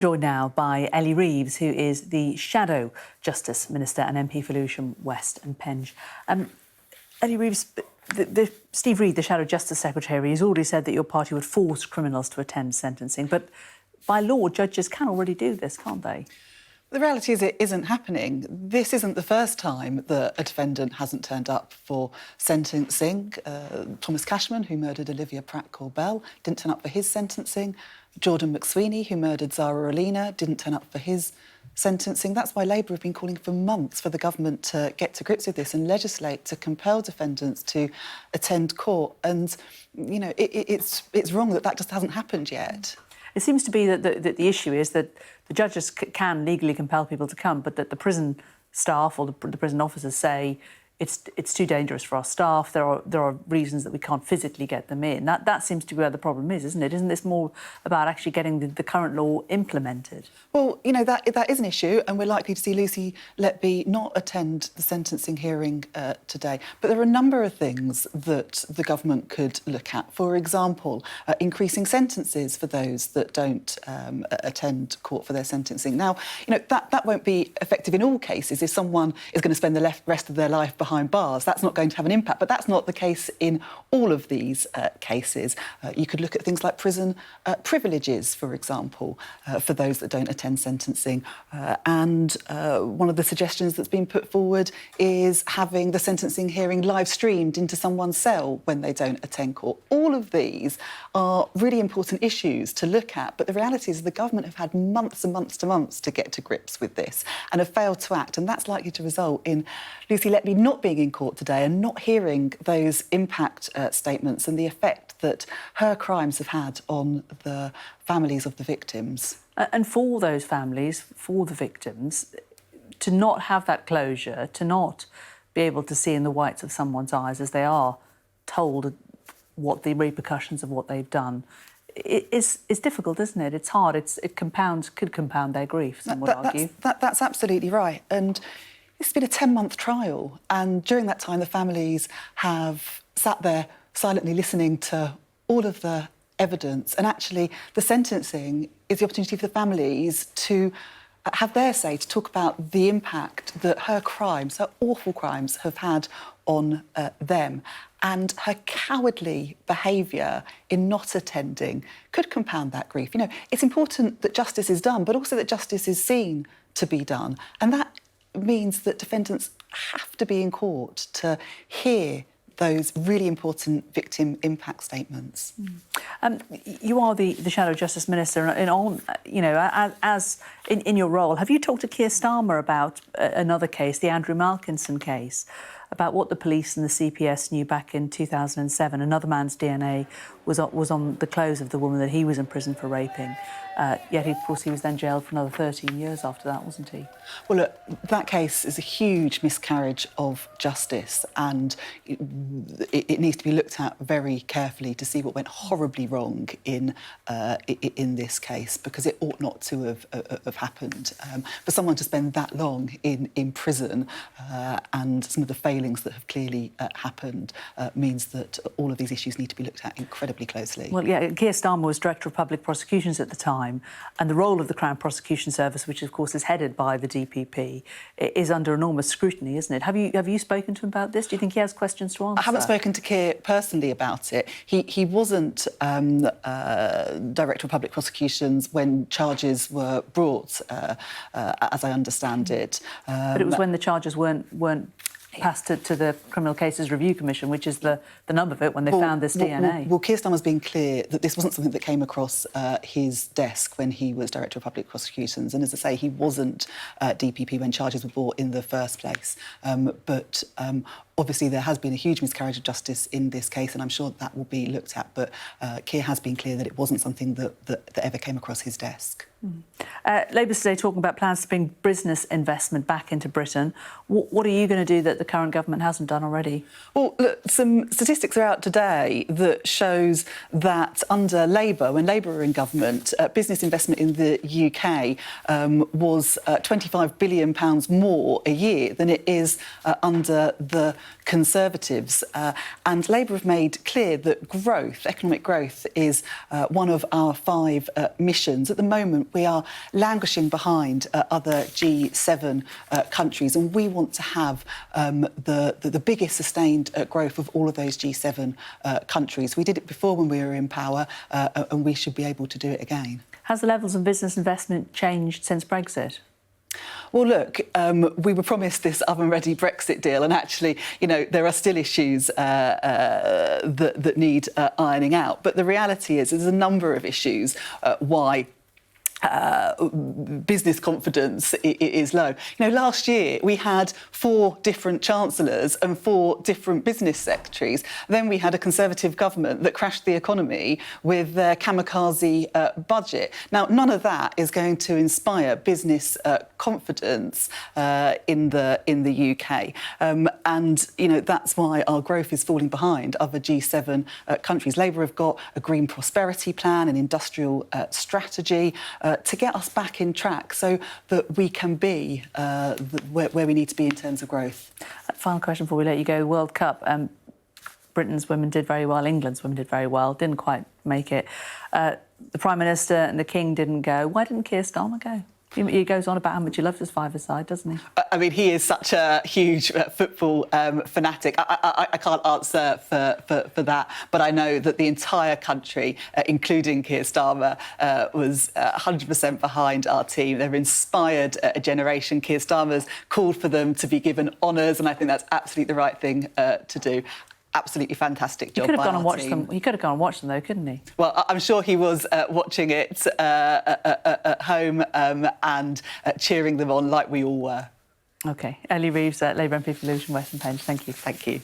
Joined now by Ellie Reeves, who is the Shadow Justice Minister and MP for Lewisham West and Penge. Ellie Reeves, Steve Reid, the Shadow Justice Secretary, has already said that your party would force criminals to attend sentencing. But by law, judges can already do this, can't they? The reality is it isn't happening. This isn't the first time that a defendant hasn't turned up for sentencing. Thomas Cashman, who murdered Olivia Pratt-Corbell, didn't turn up for his sentencing. Jordan McSweeney, who murdered Zara Alina, didn't turn up for his sentencing. That's why Labour have been calling for months for the government to get to grips with this and legislate to compel defendants to attend court. And, you know, it's wrong that just hasn't happened yet. It seems to be that the issue is that the judges can legally compel people to come, but that the prison staff or the prison officers say it's too dangerous for our staff. There are reasons that we can't physically get them in. That seems to be where the problem is, isn't it? Isn't this more about actually getting the current law implemented? Well, you know, that is an issue, and we're likely to see Lucy Letby not attend the sentencing hearing today. But there are a number of things that the government could look at. For example, increasing sentences for those that don't attend court for their sentencing. Now, you know, that won't be effective in all cases. If someone is going to spend the rest of their life behind bars, that's not going to have an impact. But that's not the case in all of these cases. You could look at things like prison privileges, for example, for those that don't attend sentencing. And one of the suggestions that's been put forward is having the sentencing hearing live streamed into someone's cell when they don't attend court. All of these are really important issues to look at, but the reality is the government have had months and months to get to grips with this and have failed to act, and that's likely to result in Lucy Letby not being in court today and not hearing those impact statements and the effect that her crimes have had on the families of the victims. And for those families, for the victims, to not have that closure, to not be able to see in the whites of someone's eyes as they are told what the repercussions of what they've done, is difficult, isn't it? It's hard. It could compound their grief, some would argue. That's absolutely right. And it's been a 10-month trial, and during that time the families have sat there silently listening to all of the evidence, and actually the sentencing is the opportunity for the families to have their say, to talk about the impact that her crimes, her awful crimes, have had on them. And her cowardly behaviour in not attending could compound that grief. You know, it's important that justice is done, but also that justice is seen to be done. And that means that defendants have to be in court to hear those really important victim impact statements. You are the Shadow Justice Minister, and you know, as in your role, have you talked to Keir Starmer about another case, the Andrew Malkinson case, about what the police and the CPS knew back in 2007? Another man's DNA was on the clothes of the woman that he was in prison for raping. Yet, of course, he was then jailed for another 13 years after that, wasn't he? Well, look, that case is a huge miscarriage of justice, and it needs to be looked at very carefully to see what went horribly wrong in this case, because it ought not to have happened. For someone to spend that long in prison and some of the failings that have clearly happened means that all of these issues need to be looked at incredibly closely. Well, yeah, Keir Starmer was Director of Public Prosecutions at the time, and the role of the Crown Prosecution Service, which of course is headed by the DPP, is under enormous scrutiny, isn't it? Have you spoken to him about this? Do you think he has questions to answer? I haven't spoken to Keir personally about it. He wasn't Director of Public Prosecutions when charges were brought, as I understand it. But it was when the charges weren't passed to the Criminal Cases Review Commission, which is the nub of it, when they found this DNA. Well, Keir Starmer's been clear that this wasn't something that came across his desk when he was Director of Public Prosecutions. And as I say, he wasn't DPP when charges were brought in the first place. But obviously there has been a huge miscarriage of justice in this case, and I'm sure that will be looked at. But Keir has been clear that it wasn't something that ever came across his desk. Labour's today talking about plans to bring business investment back into Britain. What are you going to do that the current government hasn't done already? Well, look, some statistics are out today that shows that under Labour, when Labour were in government, business investment in the UK was £25 billion more a year than it is under the Conservatives. And Labour have made clear that growth, economic growth, is one of our 5 missions. At the moment, we are languishing behind other G7 countries, and we want to have the biggest sustained growth of all of those G7 countries. We did it before when we were in power, and we should be able to do it again. Has the levels of business investment changed since Brexit? Well, look, we were promised this oven-ready Brexit deal, and actually, you know, there are still issues that need ironing out. But the reality is there's a number of issues why business confidence is low. You know, last year we had 4 different chancellors and 4 different business secretaries. Then we had a Conservative government that crashed the economy with their kamikaze budget. Now, none of that is going to inspire business confidence in the UK, and you know that's why our growth is falling behind other G7 countries. Labour have got a green prosperity plan, an industrial strategy. To get us back in track so that we can be where we need to be in terms of growth. Final question before we let you go. World Cup. Britain's women did very well. England's women did very well. Didn't quite make it. The Prime Minister and the King didn't go. Why didn't Keir Starmer go? He goes on about how much he loves his five-a-side, doesn't he? I mean, he is such a huge football fanatic. I can't answer for that, but I know that the entire country, including Keir Starmer, was 100% behind our team. They've inspired a generation. Keir Starmer's called for them to be given honours, and I think that's absolutely the right thing to do. Absolutely fantastic job. He could have by gone and our watched team. them. He could have gone and watched them, though, couldn't he? Well, I'm sure he was watching it at home and cheering them on like we all were. OK. Ellie Reeves, Labour MP for Lewisham Western Penge. Thank you. Thank you.